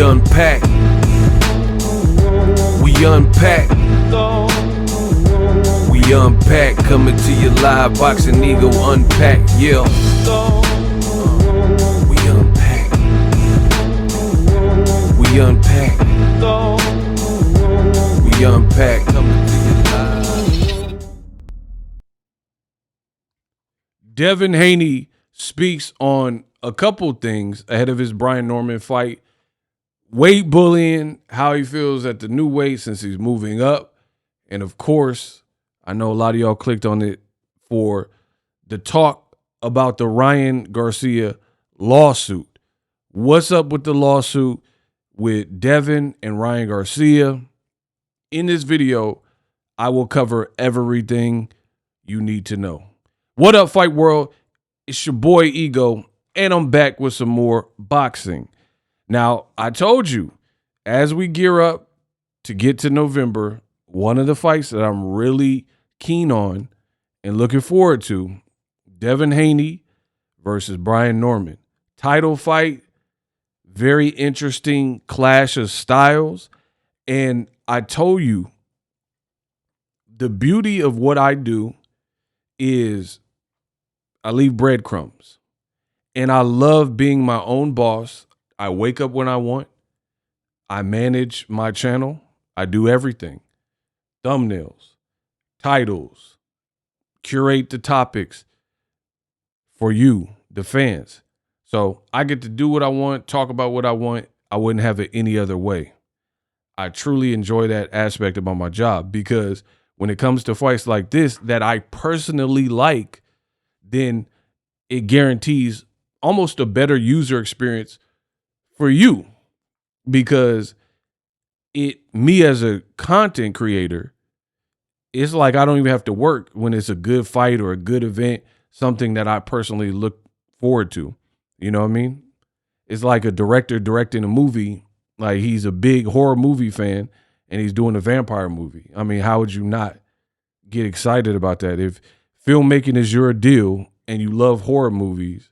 unpack. We unpack. We unpack. Coming to you live. Boxingego Unpacked. Yeah. We unpack. We unpack. We unpack. Coming to you live. Devin Haney speaks on a couple things ahead of his Brian Norman fight. Weight bullying, how he feels at the new weight since he's moving up. And of course, I know a lot of y'all clicked on it for the talk about the Ryan Garcia lawsuit. What's up with the lawsuit with Devin and Ryan Garcia? In this video, I will cover everything you need to know. What up, Fight World? It's your boy Ego, and I'm back with some more boxing. Now, I told you, as we gear up to get to November, one of the fights that I'm really keen on and looking forward to, Devin Haney versus Brian Norman. Title fight, very interesting clash of styles. And I told you, the beauty of what I do is I leave breadcrumbs. And I love being my own boss. I wake up when I want. I manage my channel. I do everything. Thumbnails, titles, curate the topics for you, the fans. So I get to do what I want, talk about what I want. I wouldn't have it any other way. I truly enjoy that aspect about my job because when it comes to fights like this that I personally like, then it guarantees almost a better user experience for you, because me as a content creator, it's like I don't even have to work when it's a good fight or a good event, something that I personally look forward to. You know what I mean? It's like a director directing a movie, like he's a big horror movie fan and he's doing a vampire movie. I mean, how would you not get excited about that? If filmmaking is your deal and you love horror movies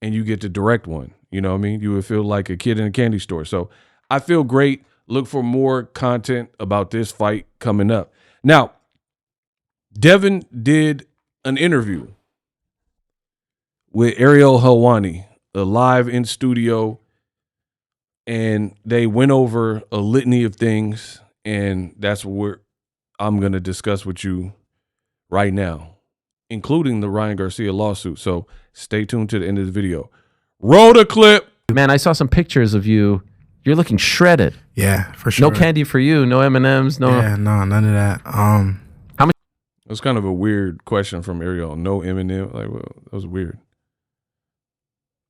and you get to direct one, you know what I mean? You would feel like a kid in a candy store. So I feel great. Look for more content about this fight coming up. Now, Devin did an interview with Ariel Helwani, live in studio, and they went over a litany of things, and that's what I'm going to discuss with you right now, including the Ryan Garcia lawsuit. So stay tuned to the end of the video. Roll the clip. Man, I saw some pictures of you. You're looking shredded. Yeah, for sure. No candy for you. No M&Ms. No. Yeah, no, none of that. How much? It was kind of a weird question from Ariel. No M&M. Like, well, that was weird.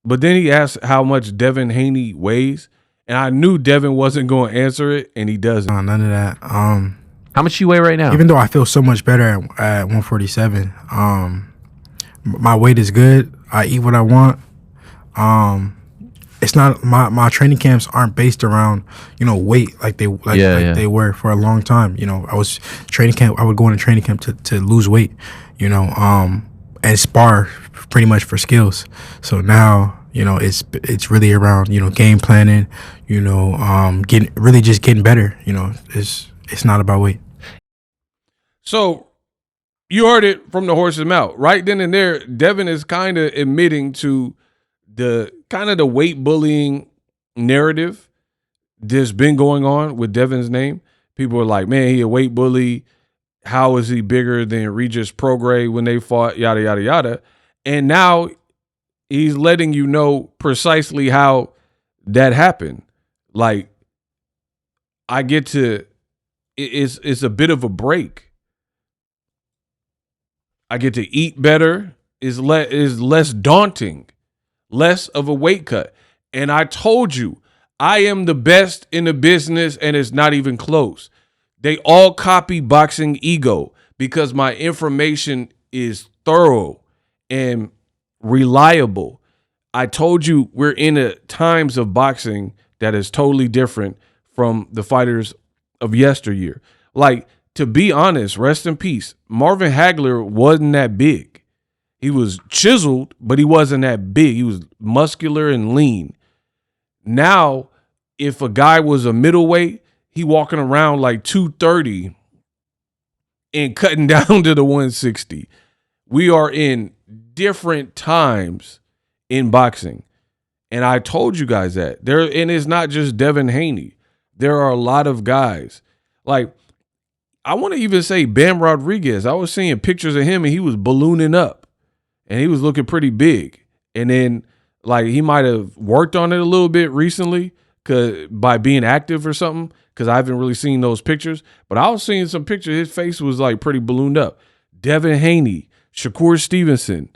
But then he asked how much Devin Haney weighs, and I knew Devin wasn't going to answer it, and he doesn't. No, none of that. How much you weigh right now? Even though I feel so much better at 147, my weight is good. I eat what I want. It's not my training camps aren't based around, weight like they they were for a long time. I was training camp. I would go into training camp to lose weight, and spar pretty much for skills. So now, it's really around, game planning, getting better. It's not about weight. So you heard it from the horse's mouth. Right then and there, Devin is kind of admitting to the weight bullying narrative that's been going on with Devin's name. People are like, man, he a weight bully. How is he bigger than Regis Prograis when they fought, yada, yada, yada. And now he's letting you know precisely how that happened. Like, it's a bit of a break. I get to eat better. Is less daunting. Less of a weight cut. And I told you, I am the best in the business, and it's not even close. They all copy Boxingego because my information is thorough and reliable. I told you we're in times of boxing that is totally different from the fighters of yesteryear. Like, to be honest, rest in peace, Marvin Hagler wasn't that big. He was chiseled, but he wasn't that big. He was muscular and lean. Now if a guy was a middleweight, he walking around like 230 and cutting down to the 160. We are in different times in boxing. And I told you guys that. And it's not just Devin Haney. There are a lot of guys. Like, I want to even say Bam Rodriguez. I was seeing pictures of him and he was ballooning up and he was looking pretty big. And then, like, he might have worked on it a little bit recently by being active or something, because I haven't really seen those pictures. But I was seeing some pictures. His face was, like, pretty ballooned up. Devin Haney, Shakur Stevenson,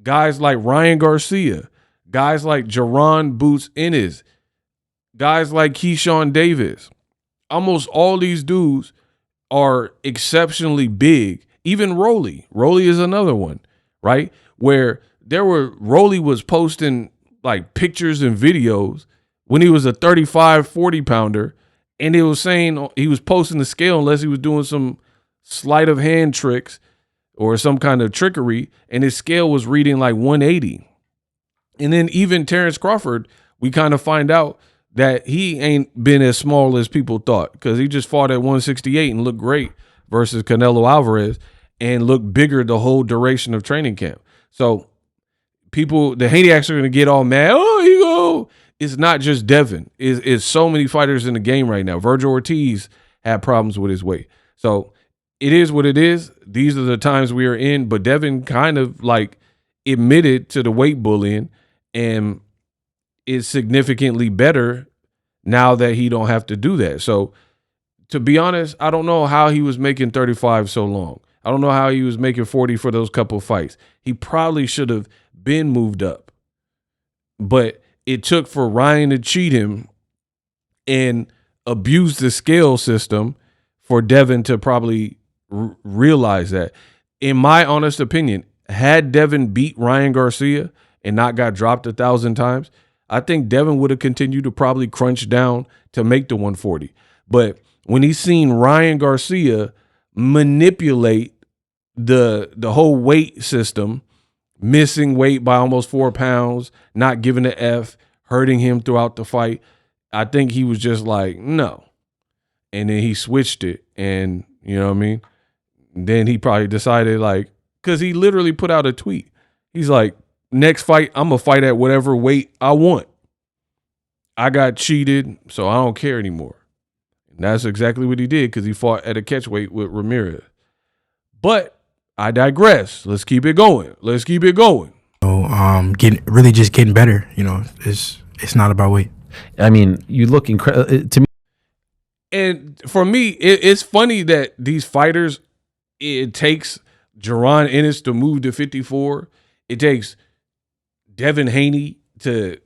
guys like Ryan Garcia, guys like Jaron Boots Ennis, guys like Keyshawn Davis. Almost all these dudes are exceptionally big. Even Rolly. Rolly is another one, right? Where Rolly was posting like pictures and videos when he was a 35, 40 pounder, and it was saying he was posting the scale unless he was doing some sleight of hand tricks or some kind of trickery, and his scale was reading like 180. And then even Terrence Crawford, we kind of find out that he ain't been as small as people thought, because he just fought at 168 and looked great versus Canelo Alvarez and looked bigger the whole duration of training camp. So people, the Haneyacks are going to get all mad. Oh, you go. It's not just Devin. It's so many fighters in the game right now. Virgil Ortiz had problems with his weight. So it is what it is. These are the times we are in. But Devin kind of like admitted to the weight bullying and is significantly better now that he don't have to do that. So to be honest, I don't know how he was making 35 so long. I don't know how he was making 40 for those couple fights. He probably should have been moved up. But it took for Ryan to cheat him and abuse the scale system for Devin to probably realize that. In my honest opinion, had Devin beat Ryan Garcia and not got dropped 1,000 times, I think Devin would have continued to probably crunch down to make the 140. But when he's seen Ryan Garcia manipulate the whole weight system, missing weight by almost 4 pounds, not giving an F, hurting him throughout the fight, I think he was just like, no. And then he switched it, and you know what I mean? Then he probably decided, like, because he literally put out a tweet. He's like, next fight, I'm going to fight at whatever weight I want. I got cheated, so I don't care anymore. And that's exactly what he did, because he fought at a catch weight with Ramirez. But I digress. Let's keep it going. Getting better. You know, it's not about weight. I mean, you look incredible to me. And for me, it's funny that these fighters, it takes Jaron Ennis to move to 54. It takes Devin Haney to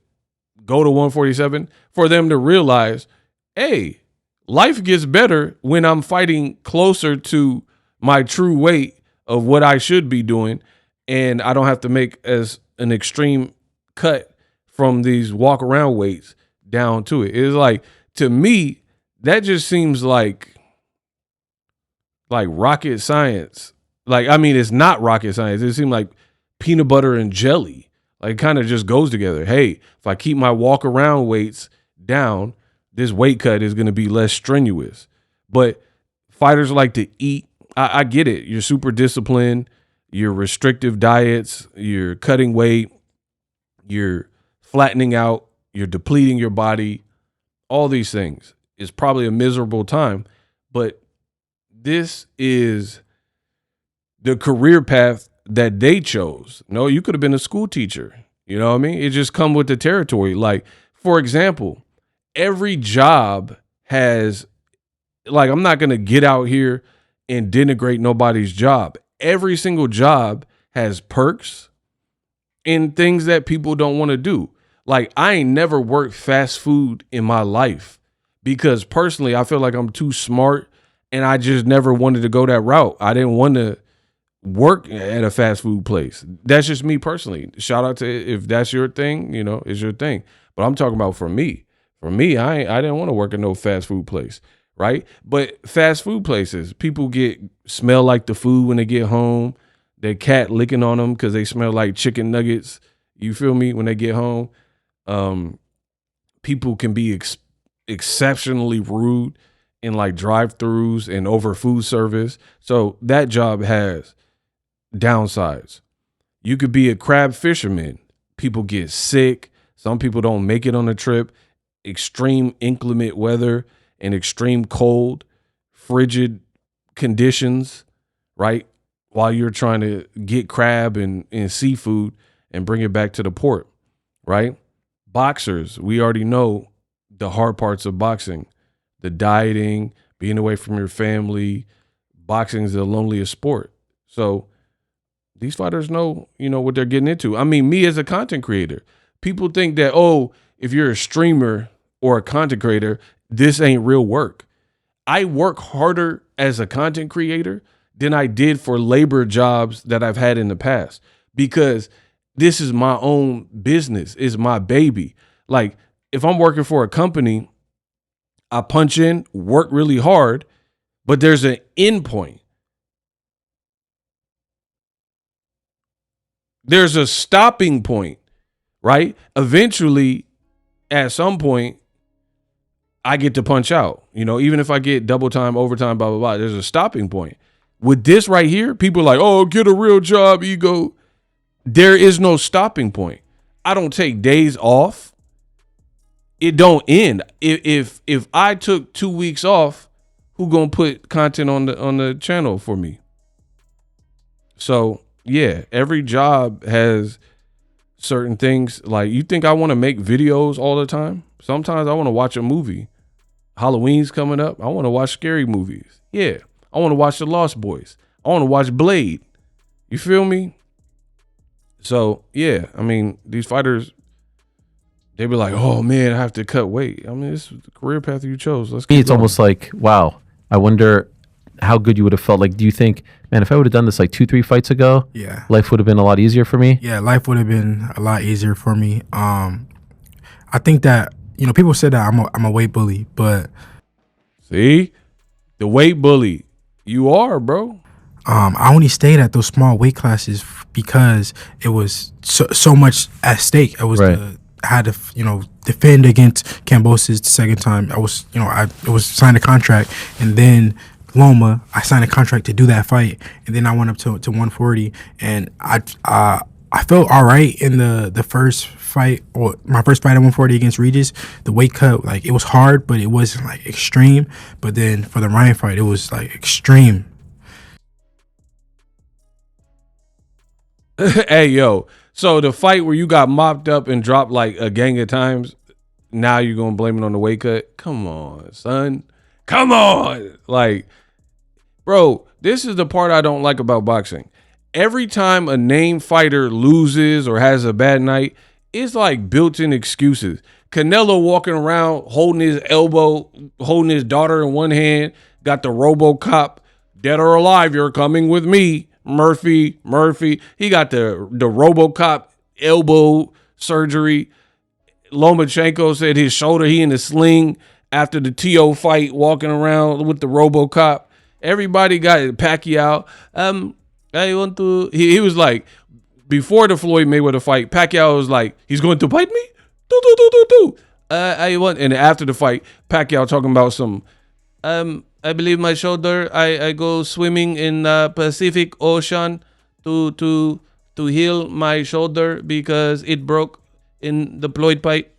go to 147 for them to realize, hey, life gets better when I'm fighting closer to my true weight of what I should be doing, and I don't have to make as an extreme cut from these walk around weights down to it. It's like, to me, that just seems like rocket science. Like, I mean, it's not rocket science. It seems like peanut butter and jelly. Like, it kind of just goes together. Hey, if I keep my walk around weights down, this weight cut is going to be less strenuous. But fighters like to eat. I get it. You're super disciplined. You're restrictive diets. You're cutting weight. You're flattening out. You're depleting your body. All these things. It's probably a miserable time. But this is the career path that they chose. No, you could have been a school teacher. You know what I mean? It just come with the territory. Like, for example, every job has, like, I'm not going to get out here and denigrate nobody's job. Every single job has perks and things that people don't want to do. Like, I ain't never worked fast food in my life because personally, I feel like I'm too smart and I just never wanted to go that route. I didn't want to work at a fast food place. That's just me personally. Shout out to, if that's your thing, you know, it's your thing. But I'm talking about for me. For me, I didn't want to work at no fast food place, right? But fast food places, people smell like the food when they get home. Their cat licking on them because they smell like chicken nuggets. You feel me? When they get home, people can be exceptionally rude in like drive-throughs and over food service. So that job has downsides. You could be a crab fisherman. People get sick. Some people don't make it on the trip. Extreme inclement weather and extreme cold, frigid conditions, right? While you're trying to get crab and seafood and bring it back to the port, right? Boxers, we already know the hard parts of boxing, the dieting, being away from your family. Boxing is the loneliest sport. So these fighters know, what they're getting into. I mean, me as a content creator, people think that, oh, if you're a streamer or a content creator, this ain't real work. I work harder as a content creator than I did for labor jobs that I've had in the past, because this is my own business. It's my baby. Like, if I'm working for a company, I punch in, work really hard, but there's an end point. There's a stopping point, right? Eventually, at some point, I get to punch out. Even if I get double time, overtime, blah, blah, blah, there's a stopping point. With this right here, people are like, oh, get a real job, ego. There is no stopping point. I don't take days off. It don't end. If I took 2 weeks off, who gonna put content on the channel for me? So yeah, every job has certain things. Like, you think I want to make videos all the time? Sometimes I want to watch a movie. Halloween's coming up. I want to watch scary movies. Yeah, I want to watch The Lost Boys. I want to watch Blade. You feel me? So yeah, I mean, these fighters, they be like, oh man, I have to cut weight. I mean, this is the career path you chose. Let's keep It's going. almost like, wow, I wonder how good you would have felt. Like, do you think, man, if I would have done this like 2-3 fights ago, yeah, life would have been a lot easier for me? Yeah, life would have been a lot easier for me. I think that, people said that I'm a weight bully, but see, the weight bully, you are, bro. I only stayed at those small weight classes because it was so much at stake. I was right. I had to defend against Kambosos the second time. I was signed a contract, and then Loma, I signed a contract to do that fight, and then I went up to 140, and I felt all right in the first fight, or my first fight at 140 against Regis. The weight cut, like, it was hard, but it wasn't like extreme. But then for the Ryan fight, it was like extreme. Hey, yo. So the fight where you got mopped up and dropped like a gang of times, now you're going to blame it on the weight cut? Come on, son. Come on. Like, bro, this is the part I don't like about boxing. Every time a named fighter loses or has a bad night, it's like built-in excuses. Canelo walking around holding his elbow, holding his daughter in one hand, got the RoboCop, dead or alive, you're coming with me. Murphy. He got the RoboCop elbow surgery. Lomachenko said his shoulder, he in the sling after the TO fight, walking around with the RoboCop. Everybody got it. Pacquiao. I want to. He was like, before the Floyd Mayweather fight, Pacquiao was like, he's going to fight me. I want. And after the fight, Pacquiao talking about some. I believe my shoulder. I go swimming in the Pacific Ocean to heal my shoulder because it broke in the Floyd fight.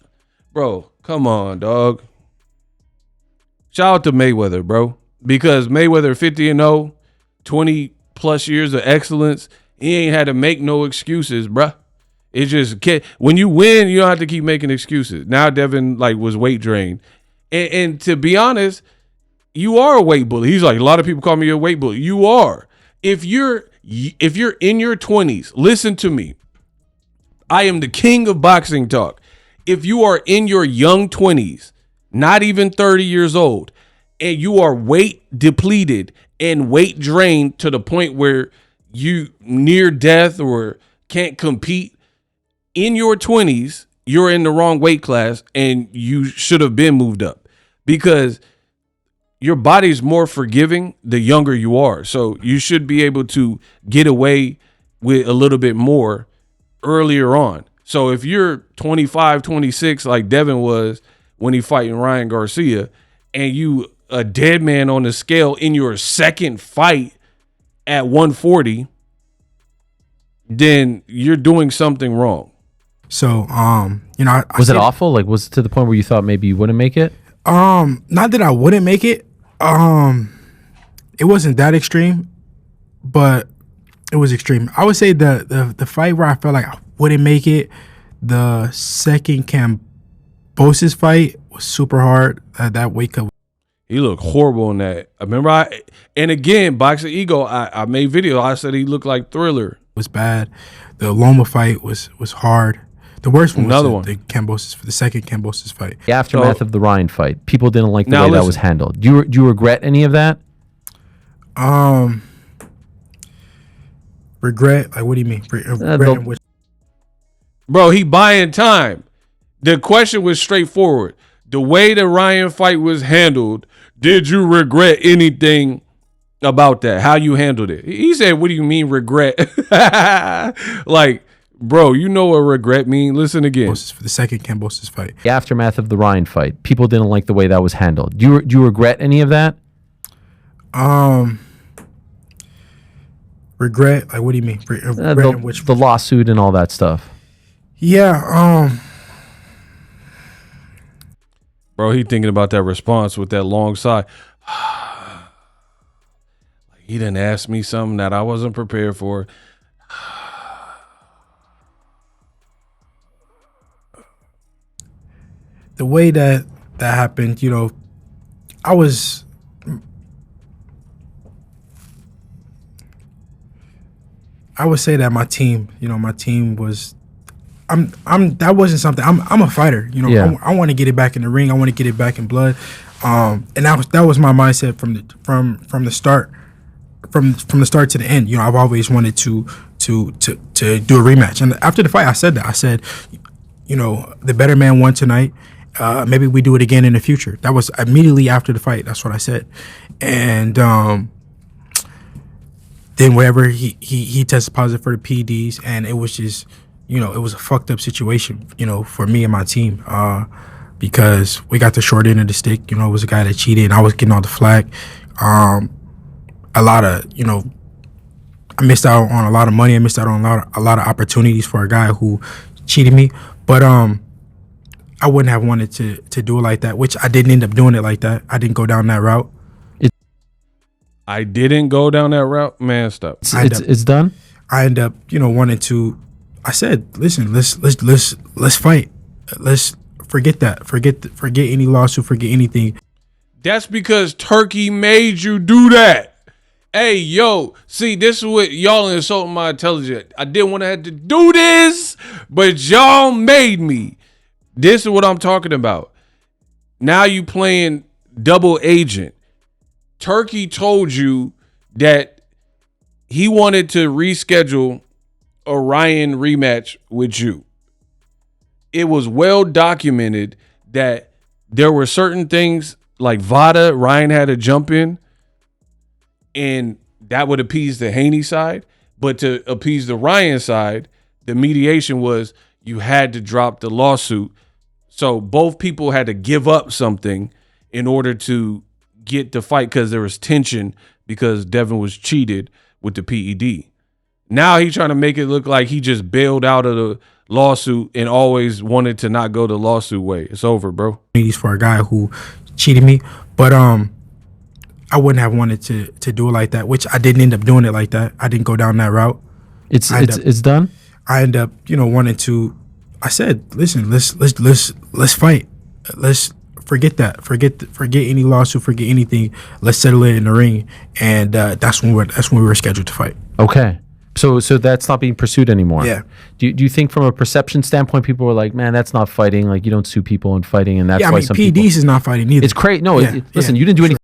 Bro, come on, dog. Shout out to Mayweather, bro, because Mayweather 50-0, 20 plus years of excellence. He ain't had to make no excuses, bruh. It just when you win, you don't have to keep making excuses. Now Devin was weight drained, and to be honest, you are a weight bully. He's like, a lot of people call me a weight bully. You are. If you're in your 20s, listen to me. I am the king of boxing talk. If you are in your young 20s, not even 30 years old, and you are weight depleted and weight drained to the point where you near death or can't compete, in your 20s, you're in the wrong weight class and you should have been moved up, because your body's more forgiving the younger you are. So you should be able to get away with a little bit more earlier on. So if you're 25, 26, like Devin was, when he fighting Ryan Garcia, and you a dead man on the scale in your second fight at 140, then you're doing something wrong. So, you know, was it awful? Like, was it to the point where you thought maybe you wouldn't make it? Not that I wouldn't make it. It wasn't that extreme, but it was extreme. I would say the fight where I felt like I wouldn't make it, the second Cambosis fight was super hard. That weight cut. He looked horrible in that. I remember and again, Boxingego, I made video. I said he looked like Thriller. Was bad. The Loma fight was hard. The worst one was the Cambosis, the second Cambosis fight. The aftermath of the Ryan fight. People didn't like the way that was handled. Do you regret any of that? Regret? Like, what do you mean? Bro, he buying time. The question was straightforward. The way the Ryan fight was handled, did you regret anything about that? How you handled it? He said, what do you mean regret? Like, bro, you know what regret mean? Listen again. For the second Cambosis fight. The aftermath of the Ryan fight. People didn't like the way that was handled. Do you regret any of that? Regret? Like, what do you mean? The lawsuit and all that stuff. Yeah. Bro, he thinking about that response with that long sigh. He didn't ask me something that I wasn't prepared for. The way that happened, you know, I would say that my team was, that wasn't something. I'm a fighter, you know. Yeah. I want to get it back in the ring. I want to get it back in blood. And that was my mindset from the start. From the start to the end, you know, I've always wanted to do a rematch. And after the fight, I said that. I said, you know, the better man won tonight. Maybe we do it again in the future. That was immediately after the fight. That's what I said. And then wherever he tested positive for the PEDs, and it was just, you know, it was a fucked up situation, you know, for me and my team, because we got the short end of the stick. You know, it was a guy that cheated, and I was getting all the flack. A lot of, you know, I missed out on a lot of money. I missed out on a lot of opportunities for a guy who cheated me. But I wouldn't have wanted to do it like that, which I didn't end up doing it like that. I didn't go down that route. I didn't go down that route, man. Stop. It's done. I end up, you know, wanting to. I said, listen, let's fight. Let's forget that. Forget any lawsuit. Forget anything. That's because Turkey made you do that. Hey, yo, see, this is what y'all insulting my intelligence. I didn't want to have to do this, but y'all made me. This is what I'm talking about. Now you playing double agent. Turkey told you that he wanted to reschedule a Ryan rematch with you. It was well documented that there were certain things like VADA, Ryan had to jump in, and that would appease the Haney side. But to appease the Ryan side, the mediation was you had to drop the lawsuit. So both people had to give up something in order to get the fight, because there was tension because Devin was cheated with the PED. Now he's trying to make it look like he just bailed out of the lawsuit and always wanted to not go the lawsuit way. It's over, bro. For a guy who cheated me, but I wouldn't have wanted to do it like that, which I didn't end up doing it like that. I didn't go down that route. It's done. I end up, you know, wanting to. I said, listen, let's fight. Let's forget that. Forget any lawsuit. Forget anything. Let's settle it in the ring, and that's when we were scheduled to fight. Okay. So that's not being pursued anymore. Yeah. Do you think from a perception standpoint, people were like, man, that's not fighting. Like, you don't sue people in fighting, and that's why some PEDs people. is not fighting either. It's crazy. No, listen, you didn't do anything.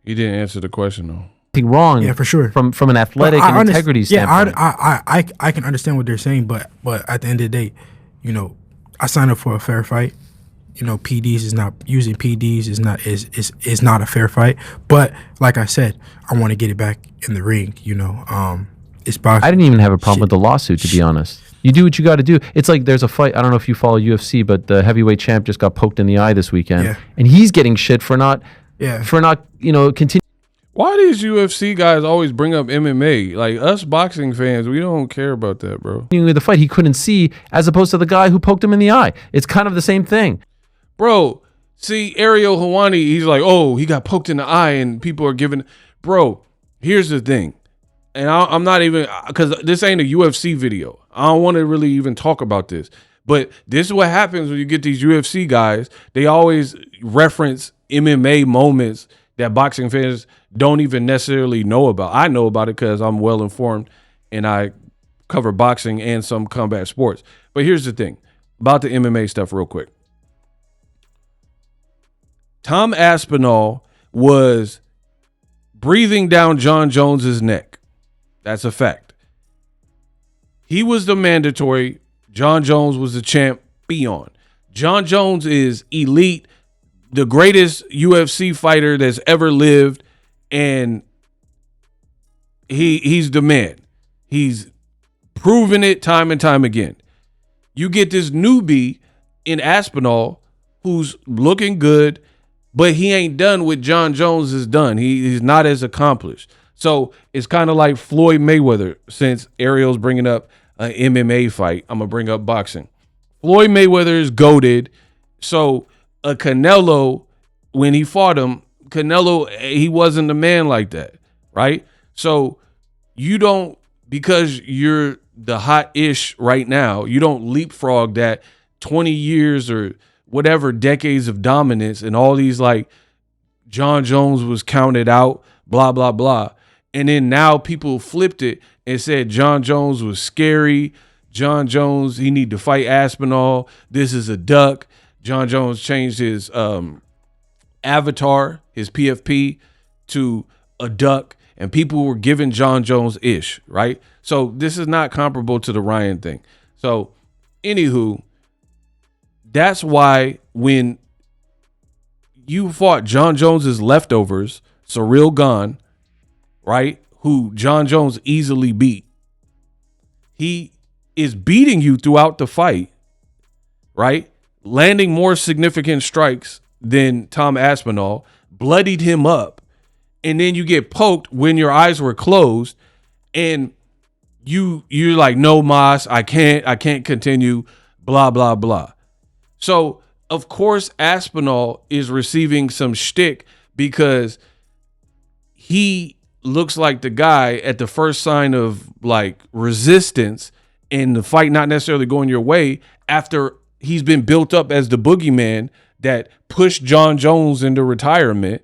He didn't answer the question though. Wrong. Yeah, for sure. From an athletic and integrity standpoint. Yeah, I can understand what they're saying, but at the end of the day, you know, I signed up for a fair fight. You know, using PEDs is not a fair fight. But like I said, I want to get it back in the ring. You know, it's boxing. I didn't even have a problem with the lawsuit, to be honest. You do what you got to do. It's like there's a fight. I don't know if you follow UFC, but the heavyweight champ just got poked in the eye this weekend, and he's getting shit for not continue. Why these UFC guys always bring up MMA? Like us boxing fans, we don't care about that, bro. The fight he couldn't see, as opposed to the guy who poked him in the eye. It's kind of the same thing, bro. See, Ariel Helwani, he's like, oh, he got poked in the eye, and people are giving. Bro, here's the thing, and I'm not even, because this ain't a UFC video. I don't want to really even talk about this, but this is what happens when you get these UFC guys. They always reference MMA moments that boxing fans don't even necessarily know about. I know about it because I'm well informed and I cover boxing and some combat sports. But here's the thing about the MMA stuff real quick. Tom Aspinall was breathing down John Jones's neck. That's a fact. He was the mandatory. John Jones was the champion. John Jones is elite, the greatest UFC fighter that's ever lived, and he's the man. He's proven it time and time again. You get this newbie in Aspinall who's looking good, but he ain't done what John Jones has done. He's not as accomplished. So it's kind of like Floyd Mayweather, since Ariel's bringing up an MMA fight. I'm going to bring up boxing. Floyd Mayweather is goated. So a Canelo, when he fought him, Canelo, he wasn't a man like that, right? So you don't, because you're the hot-ish right now, you don't leapfrog that 20 years or whatever decades of dominance and all these, like, John Jones was counted out, blah, blah, blah. And then now people flipped it and said John Jones was scary. John Jones, he need to fight Aspinall. This is a duck. John Jones changed his avatar, his PFP, to a duck, and people were giving John Jones ish, right? So this is not comparable to the Ryan thing. So anywho, that's why when you fought John Jones's leftovers, Cyril Gane, right, who John Jones easily beat, he is beating you throughout the fight, right? Landing more significant strikes than Tom Aspinall, bloodied him up, and then you get poked when your eyes were closed, and you're like, no, Mas, I can't continue, blah, blah, blah. So of course Aspinall is receiving some shtick because he looks like the guy at the first sign of like resistance and the fight not necessarily going your way, after he's been built up as the boogeyman that pushed John Jones into retirement,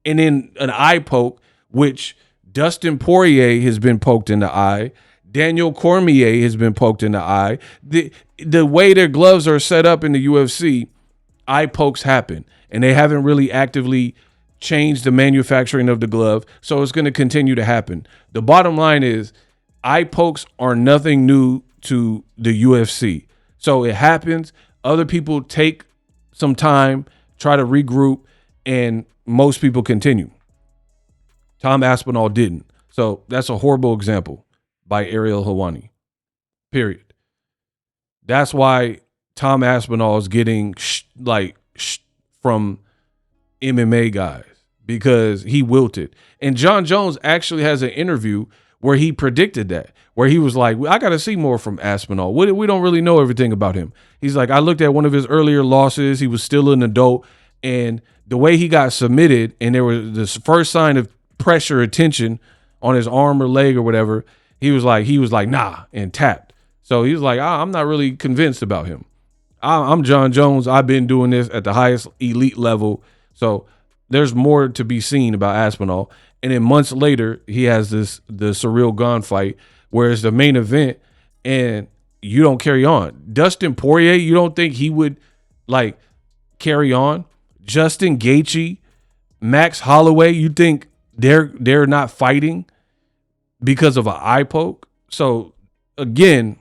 and then an eye poke, which Dustin Poirier has been poked in the eye. Daniel Cormier has been poked in the eye. The way their gloves are set up in the UFC, eye pokes happen, and they haven't really actively changed the manufacturing of the glove, so it's going to continue to happen. The bottom line is eye pokes are nothing new to the UFC. So it happens. Other people take some time, try to regroup, and most people continue. Tom Aspinall didn't. So that's a horrible example by Ariel Helwani, period. That's why Tom Aspinall is getting from MMA guys, because he wilted. And John Jones actually has an interview where he predicted that, where he was like, I got to see more from Aspinall. We don't really know everything about him. He's like, I looked at one of his earlier losses. He was still an adult, and the way he got submitted, and there was this first sign of pressure or tension on his arm or leg or whatever, he was like, nah, and tapped. So he was like, I'm not really convinced about him. I'm John Jones. I've been doing this at the highest elite level. So there's more to be seen about Aspinall. And then months later, he has the Cyril Gane fight, where it's the main event, and you don't carry on. Dustin Poirier, you don't think he would like carry on? Justin Gaethje, Max Holloway, you think they're not fighting because of an eye poke? So again,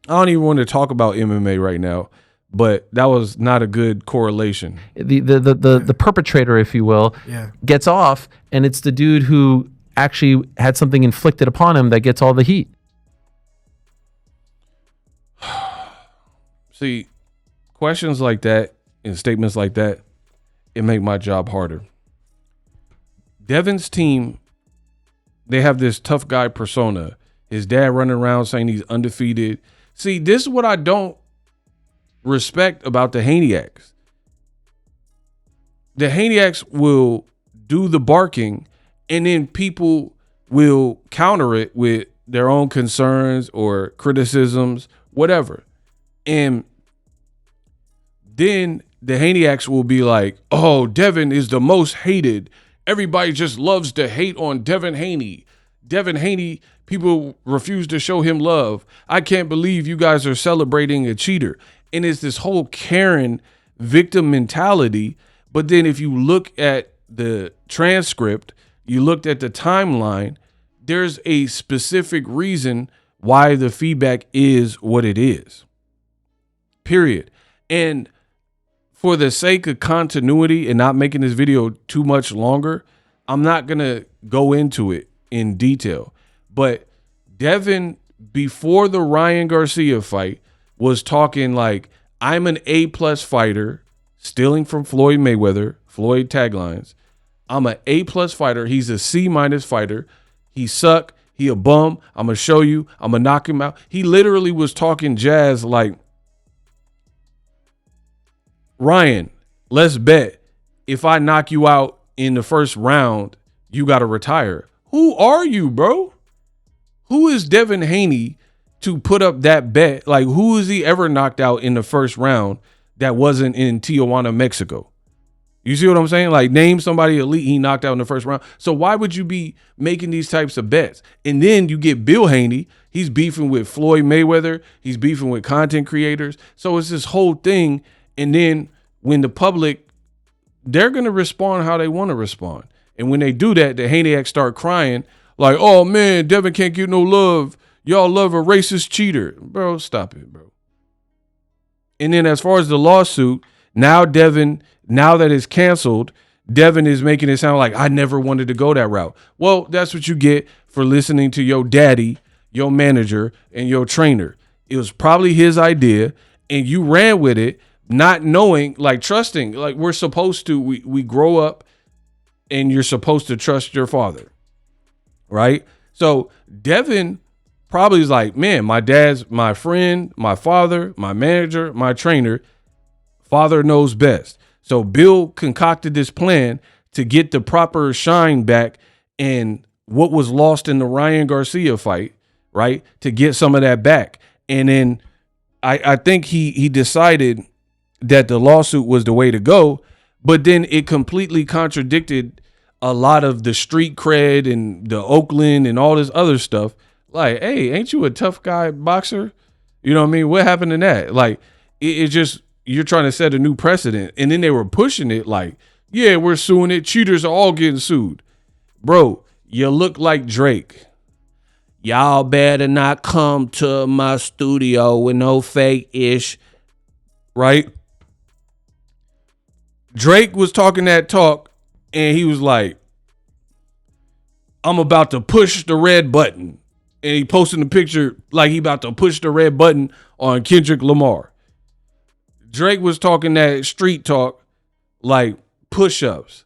I don't even want to talk about MMA right now, but that was not a good correlation. The perpetrator, if you will, gets off, and it's the dude who actually had something inflicted upon him that gets all the heat. See, questions like that and statements like that, it make my job harder. Devin's team, they have this tough guy persona. His dad running around saying he's undefeated. See, this is what I don't respect about the Haneyacks. The Haneyacks will do the barking, and then people will counter it with their own concerns or criticisms, whatever. And then the Haneyacks will be like, oh, Devin is the most hated. Everybody just loves to hate on Devin Haney. Devin Haney, people refuse to show him love. I can't believe you guys are celebrating a cheater. And it's this whole Karen victim mentality. But then if you look at the transcript, you looked at the timeline, there's a specific reason why the feedback is what it is. Period. And for the sake of continuity and not making this video too much longer, I'm not going to go into it in detail. But Devin, before the Ryan Garcia fight, was talking like, I'm an A+ fighter, stealing from Floyd Mayweather, Floyd taglines. I'm an A+ fighter. He's a C- fighter. He suck. He a bum. I'm going to show you. I'm going to knock him out. He literally was talking jazz like, Ryan, let's bet if I knock you out in the first round, you got to retire. Who are you, bro? Who is Devin Haney to put up that bet? Like, who is he ever knocked out in the first round that wasn't in Tijuana, Mexico? You see what I'm saying? Like, name somebody elite he knocked out in the first round. So why would you be making these types of bets? And then you get Bill Haney. He's beefing with Floyd Mayweather. He's beefing with content creators. So it's this whole thing. And then when the public, they're going to respond how they want to respond. And when they do that, the Haneyacks start crying like, oh, man, Devin can't get no love. Y'all love a racist cheater. Bro, stop it, bro. And then as far as the lawsuit, now Devin, now that it's canceled, Devin is making it sound like I never wanted to go that route. Well, that's what you get for listening to your daddy, your manager, and your trainer. It was probably his idea, and you ran with it, not knowing, like trusting, like we're supposed to, we grow up and you're supposed to trust your father, right? So Devin probably is like, man, my dad's my friend, my father, my manager, my trainer. Father knows best. So Bill concocted this plan to get the proper shine back and what was lost in the Ryan Garcia fight, right? To get some of that back. And then I think he decided that the lawsuit was the way to go, but then it completely contradicted a lot of the street cred and the Oakland and all this other stuff. Like, hey, ain't you a tough guy boxer? You know what I mean? What happened to that? Like, it just, you're trying to set a new precedent. And then they were pushing it like, yeah, we're suing it. Cheaters are all getting sued. Bro, you look like Drake. Y'all better not come to my studio with no fake ish, right? Drake was talking that talk and he was like, I'm about to push the red button. And he posted a picture like he about to push the red button on Kendrick Lamar. Drake was talking that street talk like push-ups.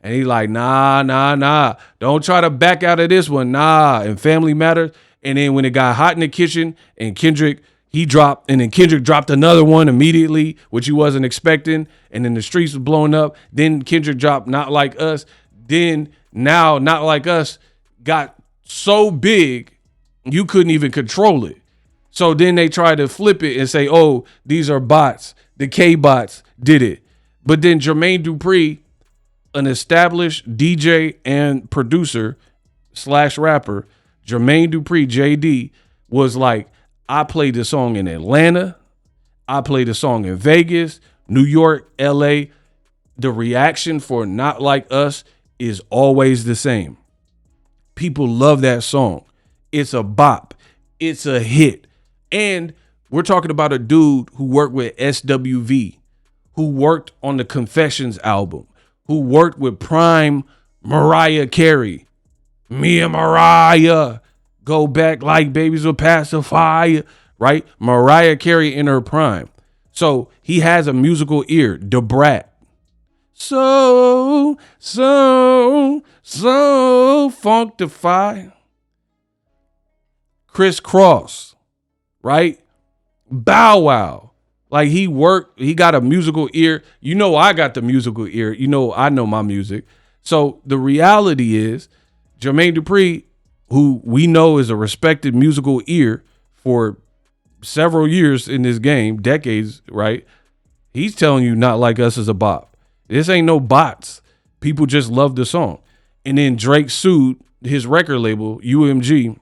And he like, nah. Don't try to back out of this one. Nah. And Family Matters. And then when it got hot in the kitchen and Kendrick, he dropped, and then Kendrick dropped another one immediately, which he wasn't expecting. And then the streets was blowing up. Then Kendrick dropped Not Like Us. Then now Not Like Us got so big, you couldn't even control it. So then they tried to flip it and say, oh, these are bots. The K-bots did it. But then Jermaine Dupri, an established DJ and producer / rapper, Jermaine Dupri, JD, was like, I played the song in Atlanta. I played the song in Vegas, New York, LA. The reaction for Not Like Us is always the same. People love that song. It's a bop. It's a hit. And we're talking about a dude who worked with SWV, who worked on the Confessions album, who worked with prime Mariah Carey. Me and Mariah go back like babies with pacifier, right? Mariah Carey in her prime. So he has a musical ear. Da Brat. So functify. Criss Cross, right? Bow Wow. Like he got a musical ear. You know, I got the musical ear. You know, I know my music. So the reality is Jermaine Dupri, who we know is a respected musical ear for several years in this game, decades, right? He's telling you Not Like Us is a bop. This ain't no bots. People just love the song. And then Drake sued his record label, UMG,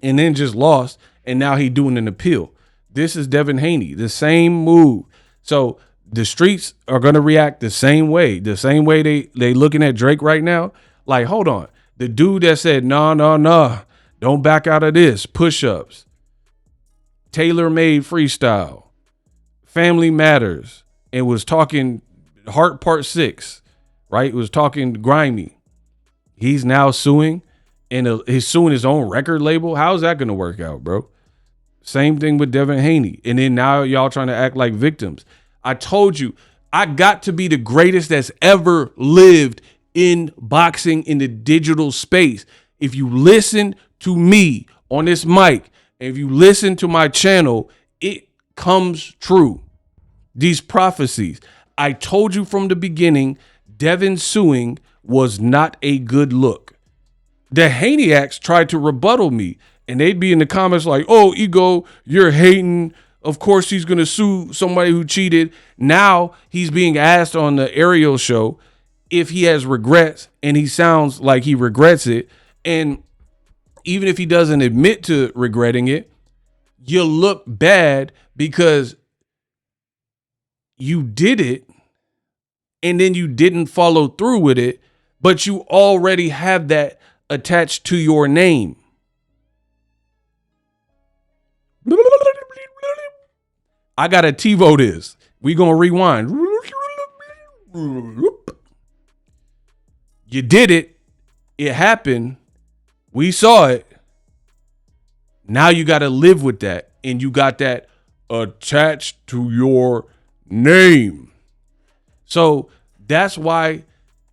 and then just lost. And now he doing an appeal. This is Devin Haney, the same move. So the streets are going to react the same way they looking at Drake right now. Like, hold on. The dude that said, nah, don't back out of this. Push-ups. Tailor-made freestyle. Family Matters. And was talking Heart Part 6, right? Was talking grimy. He's now suing, and he's suing his own record label. How's that going to work out, bro? Same thing with Devin Haney. And then now y'all trying to act like victims. I told you, I got to be the greatest that's ever lived in boxing in the digital space. If you listen to me on this mic, if you listen to my channel, it comes true. These prophecies. I told you from the beginning, Devin suing was not a good look. The Haneyacks tried to rebuttal me, and they'd be in the comments like, oh, Ego, you're hating. Of course he's going to sue somebody who cheated. Now he's being asked on the Ariel show if he has regrets, and he sounds like he regrets it. And even if he doesn't admit to regretting it, you look bad because you did it and then you didn't follow through with it, but you already have that attached to your name. I got to TiVo this. We going to rewind. You did it. It happened. We saw it. Now you got to live with that. And you got that attached to your name. So that's why,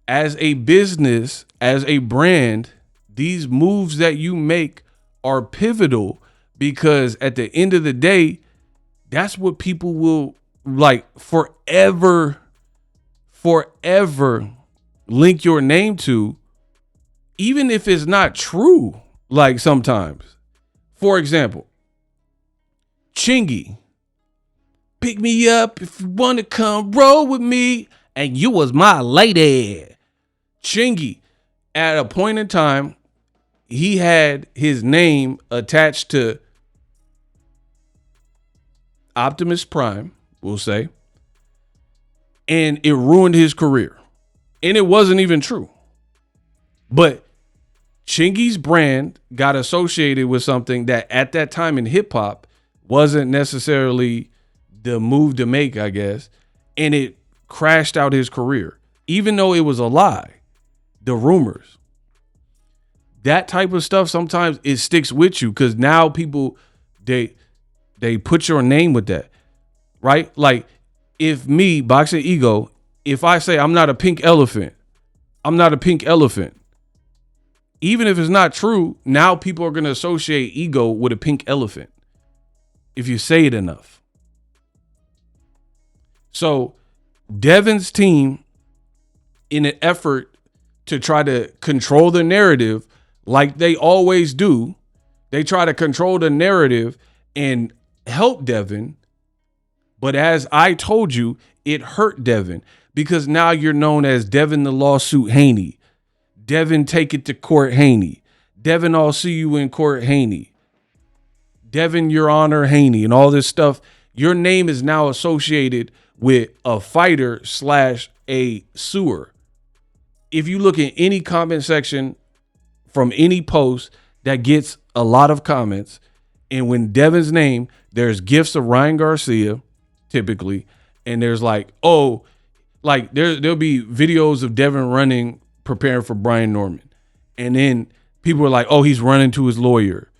as a business, as a brand, these moves that you make are pivotal, because at the end of the day, that's what people will like forever link your name to, even if it's not true. Like sometimes, for example, Chingy, pick me up if you want to come roll with me, and you was my lady. Chingy, at a point in time, he had his name attached to Optimus Prime, we'll say, and it ruined his career. And it wasn't even true. But Chingy's brand got associated with something that at that time in hip hop wasn't necessarily the move to make, I guess. And it crashed out his career, even though it was a lie. The rumors, that type of stuff, sometimes it sticks with you because now people, they put your name with that, right? Like if me, Boxingego, if I say I'm not a pink elephant, I'm not a pink elephant. Even if it's not true, now people are going to associate Ego with a pink elephant if you say it enough. So Devin's team, in an effort to try to control the narrative like they always do, they try to control the narrative and help Devin. But as I told you, it hurt Devin because now you're known as Devin the Lawsuit Haney. Devin Take It to Court Haney. Devin I'll See You in Court Haney. Devin Your Honor Haney and all this stuff. Your name is now associated with a fighter / a suer. If you look at any comment section from any post that gets a lot of comments, and when Devin's name, there's gifs of Ryan Garcia, typically, and there's like, oh, like there'll be videos of Devin running, preparing for Brian Norman. And then people are like, oh, he's running to his lawyer.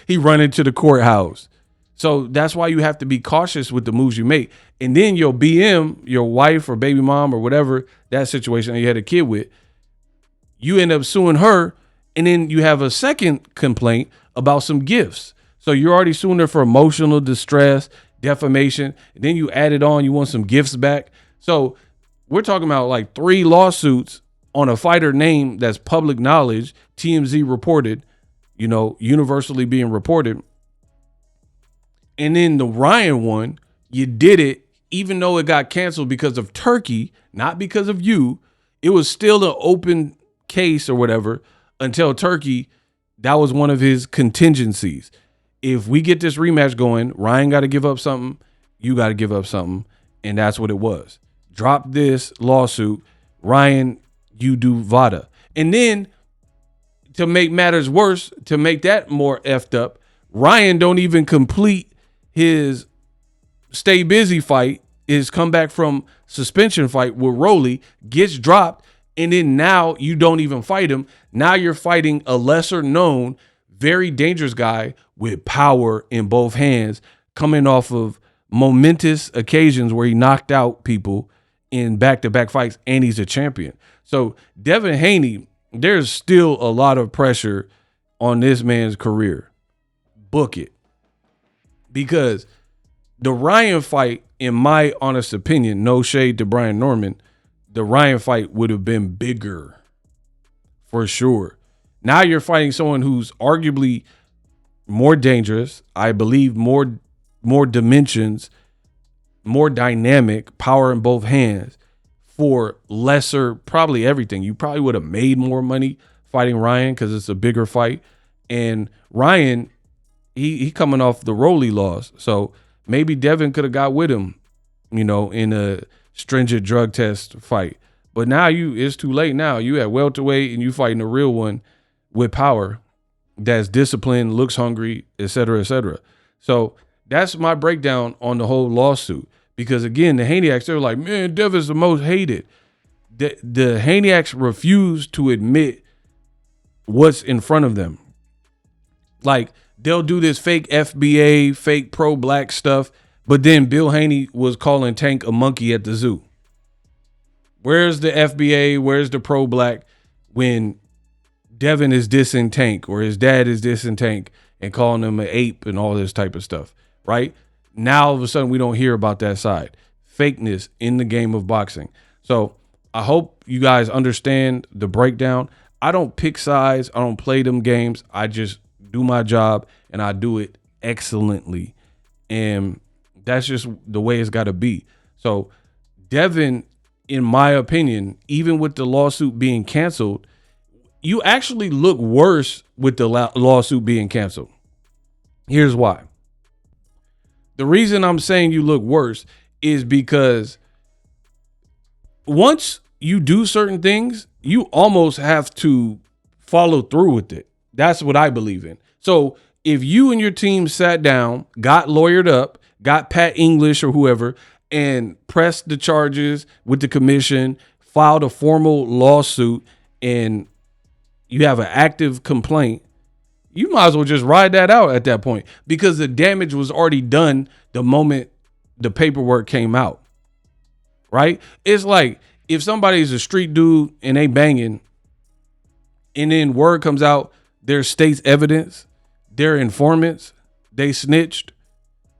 He running to the courthouse. So that's why you have to be cautious with the moves you make. And then your BM, your wife or baby mom or whatever that situation that you had a kid with, you end up suing her, and then you have a second complaint about some gifts. So you're already suing her for emotional distress, defamation, and then you add it on, you want some gifts back. So we're talking about like 3 lawsuits on a fighter name that's public knowledge, TMZ reported, universally being reported. And then the Ryan one, you did it even though it got canceled because of Turkey, not because of you. It was still an open case or whatever until Turkey, that was one of his contingencies. If we get this rematch going, Ryan got to give up something, you got to give up something, and that's what it was. Drop this lawsuit, Ryan, you do VADA. And then to make matters worse, to make that more effed up, Ryan don't even complete his stay busy fight, his comeback from suspension fight with Rolly, gets dropped, and then now you don't even fight him. Now you're fighting a lesser known, very dangerous guy with power in both hands, coming off of momentous occasions where he knocked out people in back-to-back fights, and he's a champion. So Devin Haney, there's still a lot of pressure on this man's career. Book it. Because the Ryan fight, in my honest opinion, no shade to Brian Norman, the Ryan fight would have been bigger for sure. Now you're fighting someone who's arguably more dangerous, I believe more dimensions, more dynamic, power in both hands for lesser, probably everything. You probably would have made more money fighting Ryan because it's a bigger fight. And Ryan, he coming off the Rolly loss. So maybe Devin could have got with him, in a stringent drug test fight. But now it's too late now. You at welterweight and you fighting a real one with power that's disciplined, looks hungry, et cetera, et cetera. So that's my breakdown on the whole lawsuit. Because again, the Haneyacks, they're like, man, Devin's the most hated. The Haneyacks refuse to admit what's in front of them. Like, they'll do this fake FBA, fake pro-black stuff, but then Bill Haney was calling Tank a monkey at the zoo. Where's the FBA? Where's the pro-black when Devin is dissing Tank or his dad is dissing Tank and calling him an ape and all this type of stuff, right? Now, all of a sudden, we don't hear about that side. Fakeness in the game of boxing. So I hope you guys understand the breakdown. I don't pick sides. I don't play them games. I just do my job, and I do it excellently. And that's just the way it's got to be. So Devin, in my opinion, even with the lawsuit being canceled, you actually look worse with the lawsuit being canceled. Here's why. The reason I'm saying you look worse is because once you do certain things, you almost have to follow through with it. That's what I believe in. So if you and your team sat down, got lawyered up, got Pat English or whoever, and pressed the charges with the commission, filed a formal lawsuit, and you have an active complaint, you might as well just ride that out at that point because the damage was already done the moment the paperwork came out, right? It's like if somebody's a street dude and they banging and then word comes out, there's state's evidence, they're informants, they snitched,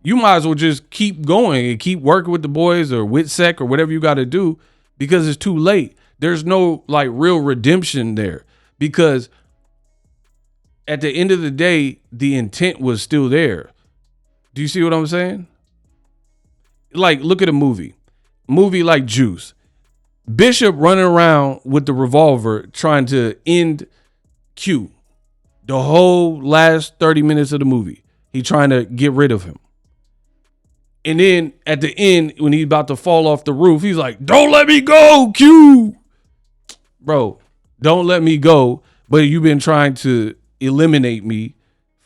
you might as well just keep going and keep working with the boys or with SEC or whatever you got to do because it's too late. There's no like real redemption there because at the end of the day, the intent was still there. Do you see what I'm saying? Like, look at a movie like Juice. Bishop running around with the revolver trying to end Q. The whole last 30 minutes of the movie, he trying to get rid of him. And then at the end, when he's about to fall off the roof, he's like, don't let me go, Q. Bro, don't let me go. But you've been trying to eliminate me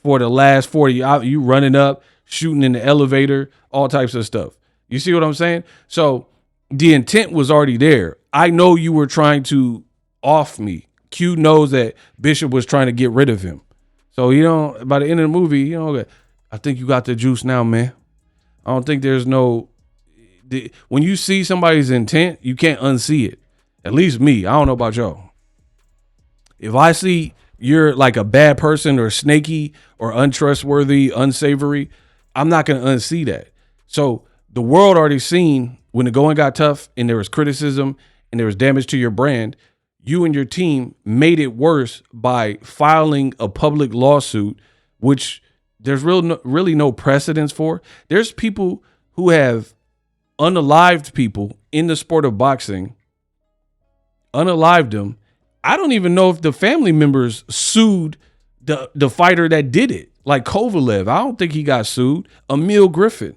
for the last 40. You running up, shooting in the elevator, all types of stuff. You see what I'm saying? So the intent was already there. I know you were trying to off me. Q knows that Bishop was trying to get rid of him. So, by the end of the movie, I think you got the juice now, man. I don't think there's when you see somebody's intent, you can't unsee it. At least me. I don't know about y'all. If I see you're like a bad person or snaky or untrustworthy, unsavory, I'm not going to unsee that. So the world already seen when the going got tough and there was criticism and there was damage to your brand, you and your team made it worse by filing a public lawsuit, which there's really no precedence for. There's people who have unalived people in the sport of boxing, unalived them. I don't even know if the family members sued the fighter that did it, like Kovalev. I don't think he got sued. Emil Griffin,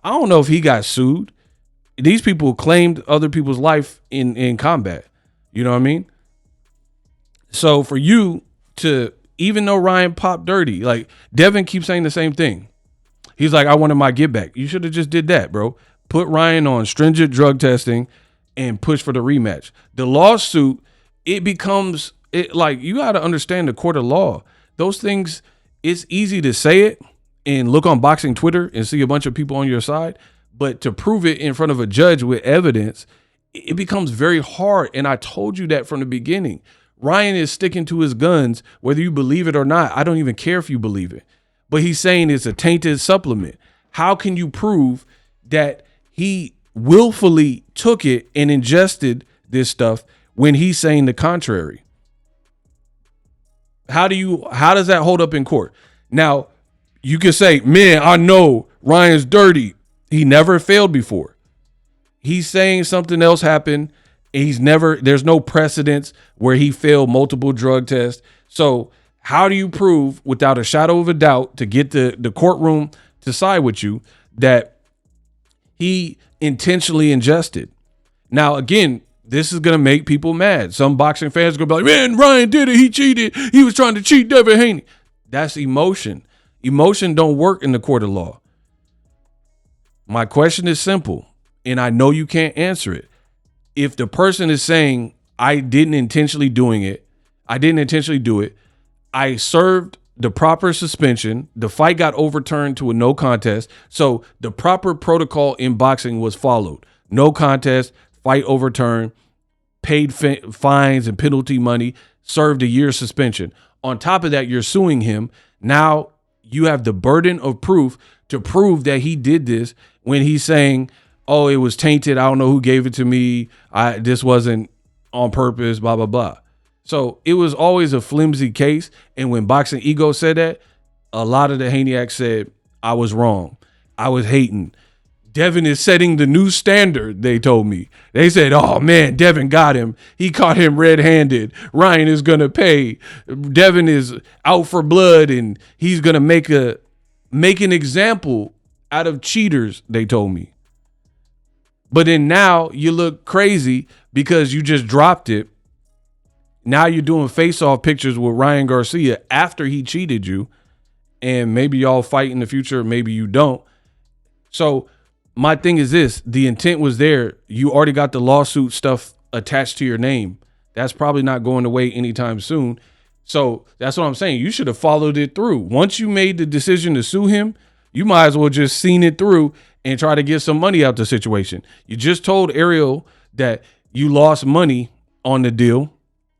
I don't know if he got sued. These people claimed other people's life in combat. You know what I mean? So for you to, even though Ryan popped dirty, like Devin keeps saying the same thing. He's like, I wanted my get back. You should have just did that, bro. Put Ryan on stringent drug testing and push for the rematch. The lawsuit, it becomes like, you got to understand the court of law. Those things, it's easy to say it and look on boxing Twitter and see a bunch of people on your side. But to prove it in front of a judge with evidence, it becomes very hard. And I told you that from the beginning. Ryan is sticking to his guns, whether you believe it or not. I don't even care if you believe it. But he's saying it's a tainted supplement. How can you prove that he willfully took it and ingested this stuff when he's saying the contrary? How does that hold up in court? Now, you can say, man, I know Ryan's dirty. He never failed before. He's saying something else happened. There's no precedence where he failed multiple drug tests. So how do you prove without a shadow of a doubt to get the courtroom to side with you that he intentionally ingested? Now, again, this is going to make people mad. Some boxing fans are going to be like, man, Ryan did it. He cheated. He was trying to cheat Devin Haney. That's emotion. Emotion don't work in the court of law. My question is simple, and I know you can't answer it. If the person is saying, I didn't intentionally do it, I served the proper suspension, the fight got overturned to a no contest, so the proper protocol in boxing was followed. No contest, fight overturned, paid fines and penalty money, served a year suspension. On top of that, you're suing him. Now you have the burden of proof to prove that he did this when he's saying, oh, it was tainted. I don't know who gave it to me. This wasn't on purpose, blah, blah, blah. So it was always a flimsy case. And when Boxingego said that, a lot of the Haneyacks said, I was wrong. I was hating. Devin is setting the new standard, they told me. They said, oh, man, Devin got him. He caught him red-handed. Ryan is going to pay. Devin is out for blood, and he's going to make an example out of cheaters, they told me. But then now you look crazy because you just dropped it. Now you're doing face-off pictures with Ryan Garcia after he cheated you. And maybe y'all fight in the future, maybe you don't. So my thing is this. The intent was there. You already got the lawsuit stuff attached to your name. That's probably not going away anytime soon. So that's what I'm saying. You should have followed it through. Once you made the decision to sue him, you might as well just seen it through and try to get some money out the situation. You just told Ariel that you lost money on the deal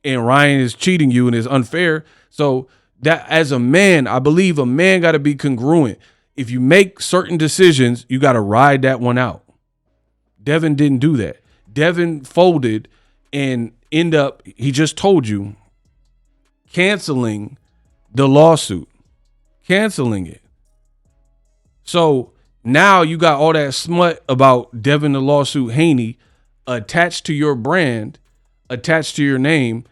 and Ryan is cheating you and is unfair. So that, as a man, I believe a man got to be congruent. If you make certain decisions, you got to ride that one out. Devin didn't do that. Devin folded and he just told you, canceling the lawsuit, canceling it. So now you got all that smut about Devin the Lawsuit Haney attached to your brand, attached to your name,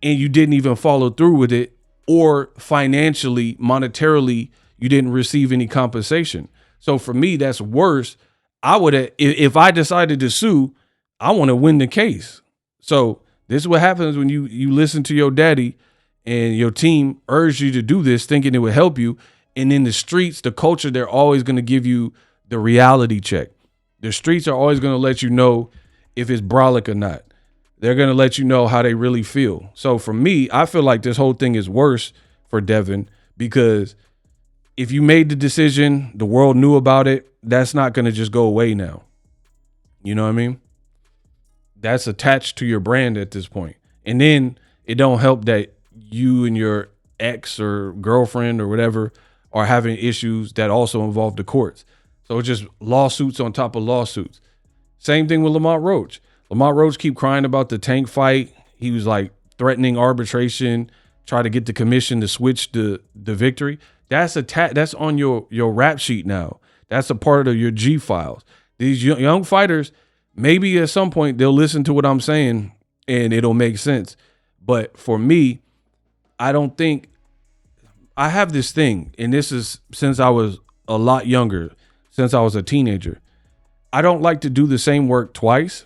and you didn't even follow through with it, or financially, monetarily, you didn't receive any compensation. So for me, that's worse. I would have, if I decided to sue, I want to win the case. So this is what happens when you listen to your daddy and your team urge you to do this, thinking it would help you. And in the streets, the culture, they're always going to give you the reality check. The streets are always going to let you know if it's brolic or not. They're going to let you know how they really feel. So for me, I feel like this whole thing is worse for Devin because if you made the decision, the world knew about it, that's not going to just go away now. You know what I mean? That's attached to your brand at this point. And then it don't help that you and your ex or girlfriend or whatever are having issues that also involve the courts. So it's just lawsuits on top of lawsuits. Same thing with Lamont Roach. Lamont Roach keep crying about the Tank fight. He was like threatening arbitration, try to get the commission to switch the victory. That's that's on your rap sheet now. That's a part of your G files. These young fighters, maybe at some point they'll listen to what I'm saying and it'll make sense. But for me, I don't think I have this thing, and this is since I was a lot younger, since I was a teenager. I don't like to do the same work twice.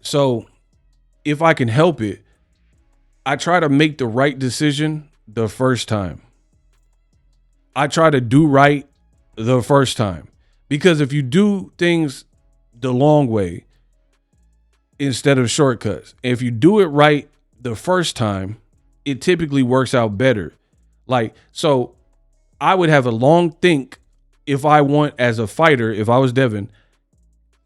So if I can help it, I try to make the right decision the first time. I try to do right the first time. Because if you do things the long way instead of shortcuts, if you do it right the first time, it typically works out better. Like, so I would have a long think if I want as a fighter, if I was Devin,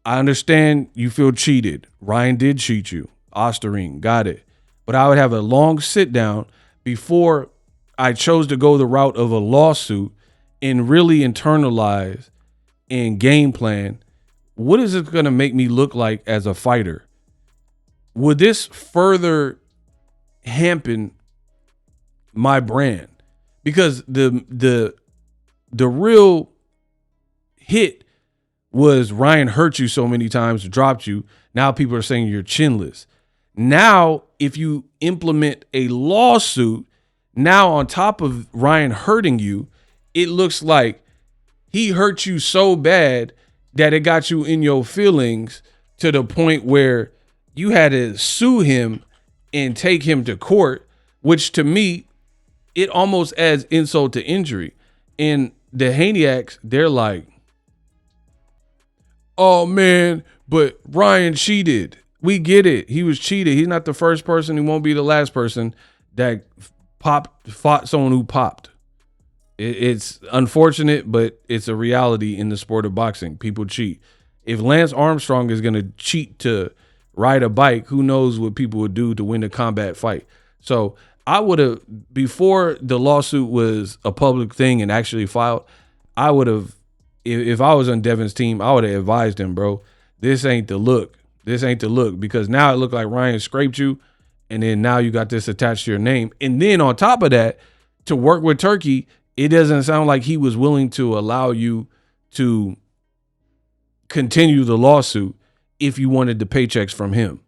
I understand you feel cheated. Ryan did cheat you. Osterring, got it. But I would have a long sit down before I chose to go the route of a lawsuit and really internalize and game plan. What is it going to make me look like as a fighter? Would this further hamper my brand? Because the real hit was Ryan hurt you so many times, dropped you. Now people are saying you're chinless. Now, if you implement a lawsuit, now on top of Ryan hurting you, it looks like he hurt you so bad that it got you in your feelings to the point where you had to sue him and take him to court, which to me, it almost adds insult to injury. And the Haneyacks, they're like, oh man, but Ryan cheated. We get it. He was cheated. He's not the first person. He won't be the last person that fought someone who popped. It's unfortunate, but it's a reality in the sport of boxing. People cheat. If Lance Armstrong is going to cheat to ride a bike, who knows what people would do to win a combat fight. So I would have, before the lawsuit was a public thing and actually filed, I would have, if I was on Devin's team, I would have advised him, bro, this ain't the look. This ain't the look, because now it looked like Ryan scraped you, and then now you got this attached to your name. And then on top of that, to work with Turkey, it doesn't sound like he was willing to allow you to continue the lawsuit if you wanted the paychecks from him.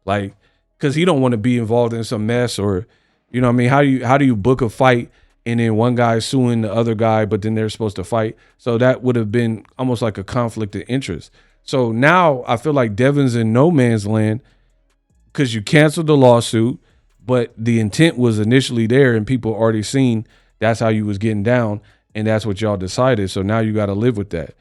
Like, because he don't want to be involved in some mess, or, you know what I mean? How do you book a fight and then one guy suing the other guy, but then they're supposed to fight? So that would have been almost like a conflict of interest. So now I feel like Devin's in no man's land because you canceled the lawsuit, but the intent was initially there and people already seen that's how you was getting down, and that's what y'all decided. So now you got to live with that.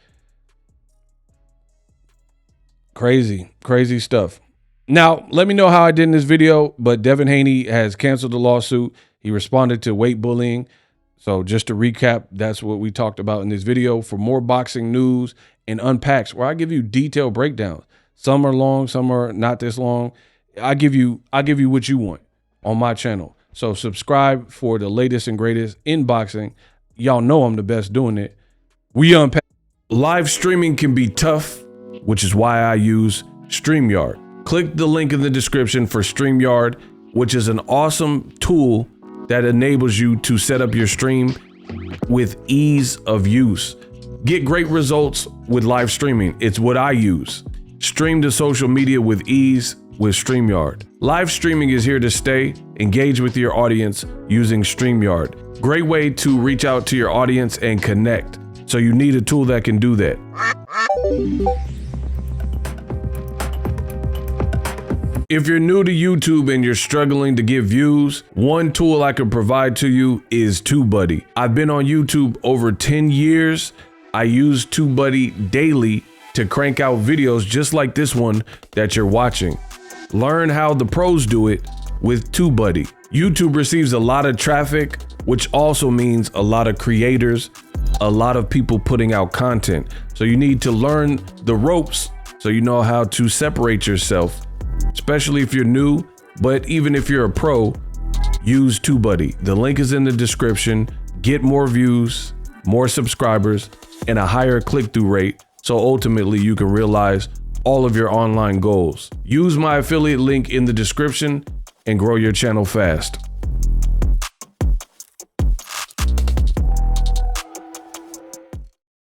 Crazy, crazy stuff. Now, let me know how I did in this video, but Devin Haney has canceled the lawsuit. He responded to weight bullying. So just to recap, that's what we talked about in this video. For more boxing news and unpacks, where I give you detailed breakdowns. Some are long, some are not this long. I give you what you want on my channel. So subscribe for the latest and greatest in boxing. Y'all know I'm the best doing it. We unpack. Live streaming can be tough, which is why I use StreamYard. Click the link in the description for StreamYard, which is an awesome tool that enables you to set up your stream with ease of use. Get great results with live streaming. It's what I use. Stream to social media with ease with StreamYard. Live streaming is here to stay. Engage with your audience using StreamYard. Great way to reach out to your audience and connect. So you need a tool that can do that. If you're new to YouTube and you're struggling to get views, one tool I can provide to you is TubeBuddy. I've been on YouTube over 10 years. I use TubeBuddy daily to crank out videos just like this one that you're watching. Learn how the pros do it with TubeBuddy. YouTube receives a lot of traffic, which also means a lot of creators, a lot of people putting out content. So you need to learn the ropes so you know how to separate yourself, especially if you're new. But even if you're a pro, use TubeBuddy. The link is in the description. Get more views, more subscribers, and a higher click-through rate, so ultimately you can realize all of your online goals. Use my affiliate link in the description and grow your channel fast.